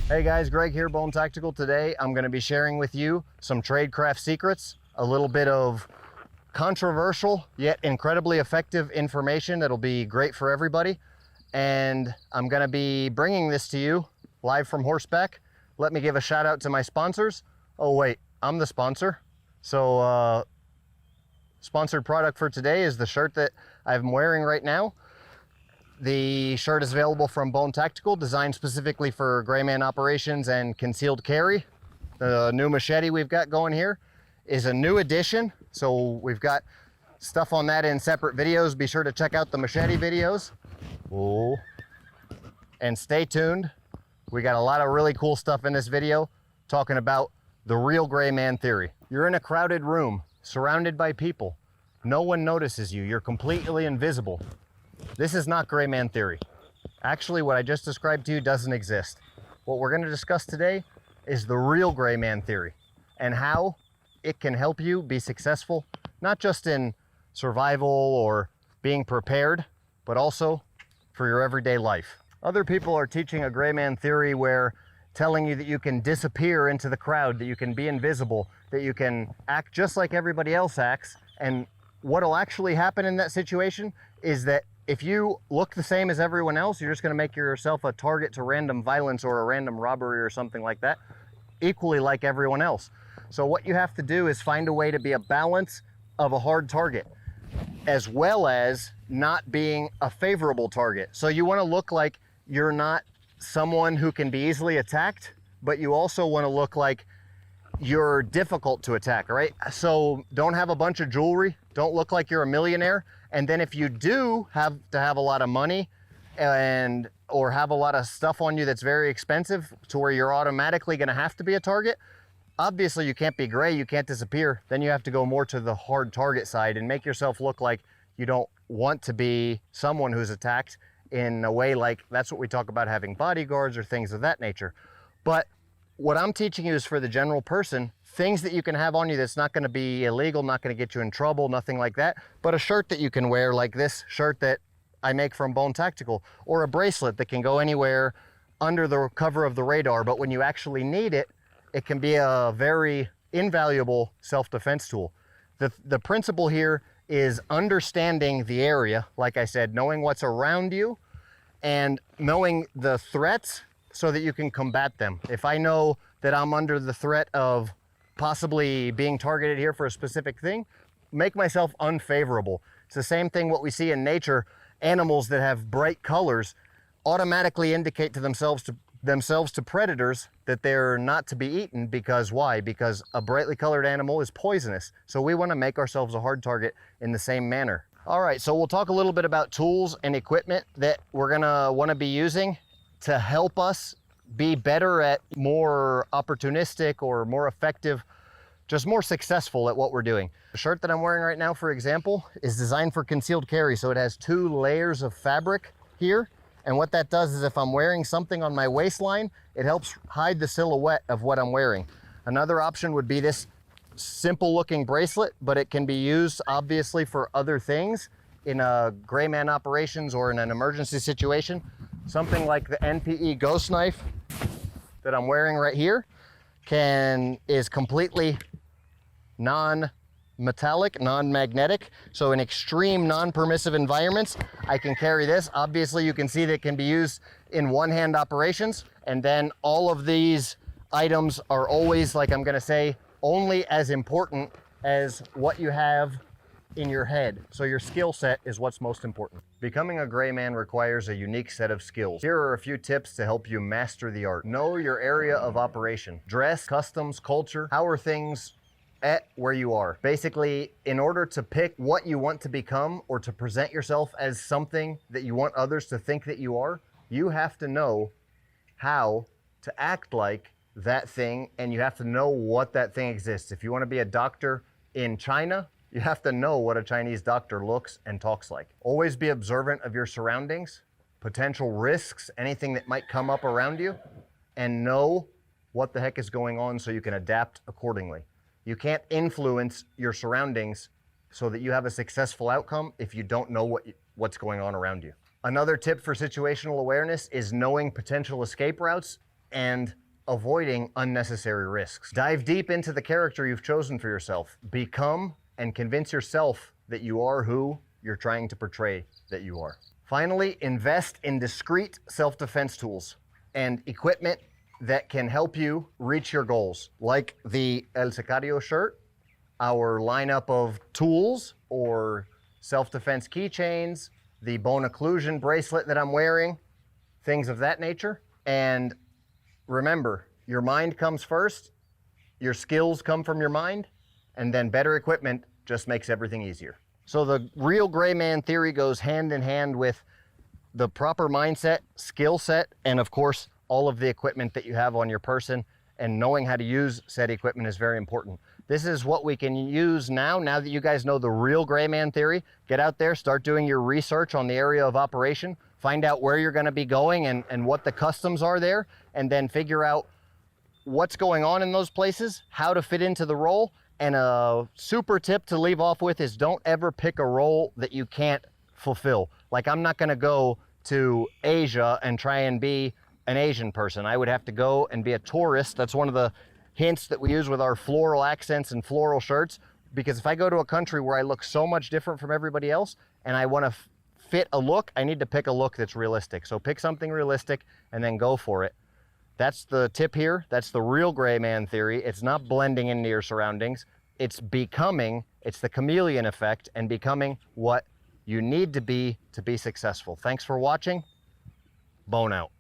Hey guys, Greg here, Bone Tactical. Today I'm going to be sharing with you some tradecraft secrets, a little bit of controversial yet incredibly effective information that'll be great for everybody. And I'm going to be bringing this to you live from horseback. Let me give a shout out to my sponsors. Oh wait, I'm the sponsor. So sponsored product for today is the shirt that I'm wearing right now. The shirt is available from Bone Tactical, designed specifically for gray man operations and concealed carry. The new machete we've got going here is a new addition, so we've got stuff on that in separate videos. Be sure to check out the machete videos. Oh. And stay tuned. We got a lot of really cool stuff in this video talking about the real gray man theory. You're in a crowded room, surrounded by people. No one notices you. You're completely invisible. This is not gray man theory. Actually, what I just described to you doesn't exist. What we're going to discuss today is the real gray man theory and how it can help you be successful, not just in survival or being prepared, but also for your everyday life. Other people are teaching a gray man theory where telling you that you can disappear into the crowd, that you can be invisible, that you can act just like everybody else acts. And what'll actually happen in that situation is that if you look the same as everyone else, you're just going to make yourself a target to random violence or a random robbery or something like that, equally like everyone else. So what you have to do is find a way to be a balance of a hard target, as well as not being a favorable target. So you want to look like you're not someone who can be easily attacked, but you also want to look like you're difficult to attack, all right? So don't have a bunch of jewelry, don't look like you're a millionaire, and then if you do have to have a lot of money or have a lot of stuff on you that's very expensive to where you're automatically going to have to be a target, obviously you can't be gray, you can't disappear. Then you have to go more to the hard target side and make yourself look like you don't want to be someone who's attacked in a way like that's what we talk about having bodyguards or things of that nature. But what I'm teaching you is for the general person, things that you can have on you that's not going to be illegal, not going to get you in trouble, nothing like that, but a shirt that you can wear like this shirt that I make from Bone Tactical, or a bracelet that can go anywhere under the cover of the radar, but when you actually need it, it can be a very invaluable self-defense tool. The principle here is understanding the area, like I said, knowing what's around you and knowing the threats so that you can combat them. If I know that I'm under the threat of possibly being targeted here for a specific thing, make myself unfavorable. It's the same thing what we see in nature. Animals that have bright colors automatically indicate to themselves to predators that they're not to be eaten. Because why? Because a brightly colored animal is poisonous. So we want to make ourselves a hard target in the same manner. All right, so we'll talk a little bit about tools and equipment that we're gonna want to be using to help us be better at more opportunistic or more effective, just more successful at what we're doing. The shirt that I'm wearing right now, for example, is designed for concealed carry. So it has 2 layers of fabric here. And what that does is if I'm wearing something on my waistline, it helps hide the silhouette of what I'm wearing. Another option would be this simple looking bracelet, but it can be used obviously for other things in a gray man operations or in an emergency situation. Something like the NPE Ghost Knife that I'm wearing right here is completely non-metallic, non-magnetic. So in extreme non-permissive environments, I can carry this. Obviously you can see that it can be used in one-hand operations. And then all of these items are always, like I'm gonna say, only as important as what you have in your head. So your skill set is what's most important. Becoming a gray man requires a unique set of skills. Here are a few tips to help you master the art. Know your area of operation. Dress, customs, culture. How are things at where you are? Basically, in order to pick what you want to become or to present yourself as something that you want others to think that you are, you have to know how to act like that thing, and you have to know what that thing exists. If you want to be a doctor in China, you have to know what a Chinese doctor looks and talks like. Always be observant of your surroundings, potential risks, anything that might come up around you, and know what the heck is going on so you can adapt accordingly. You can't influence your surroundings so that you have a successful outcome if you don't know what's going on around you. Another tip for situational awareness is knowing potential escape routes and avoiding unnecessary risks. Dive deep into the character you've chosen for yourself. Become and convince yourself that you are who you're trying to portray that you are. Finally, invest in discreet self-defense tools and equipment that can help you reach your goals, like the El Sicario shirt, our lineup of tools or self-defense keychains, the bone occlusion bracelet that I'm wearing, things of that nature. And remember, your mind comes first, your skills come from your mind, and then better equipment just makes everything easier. So the real gray man theory goes hand in hand with the proper mindset, skill set, and of course, all of the equipment that you have on your person, and knowing how to use said equipment is very important. This is what we can use now that you guys know the real gray man theory. Get out there, start doing your research on the area of operation, find out where you're gonna be going and what the customs are there, and then figure out what's going on in those places, how to fit into the role. And a super tip to leave off with is don't ever pick a role that you can't fulfill. Like, I'm not gonna go to Asia and try and be an Asian person. I would have to go and be a tourist. That's one of the hints that we use with our floral accents and floral shirts, because if I go to a country where I look so much different from everybody else and I wanna fit a look, I need to pick a look that's realistic. So pick something realistic and then go for it. That's the tip here. That's the real gray man theory. It's not blending into your surroundings. It's becoming, it's the chameleon effect and becoming what you need to be successful. Thanks for watching. Bone out.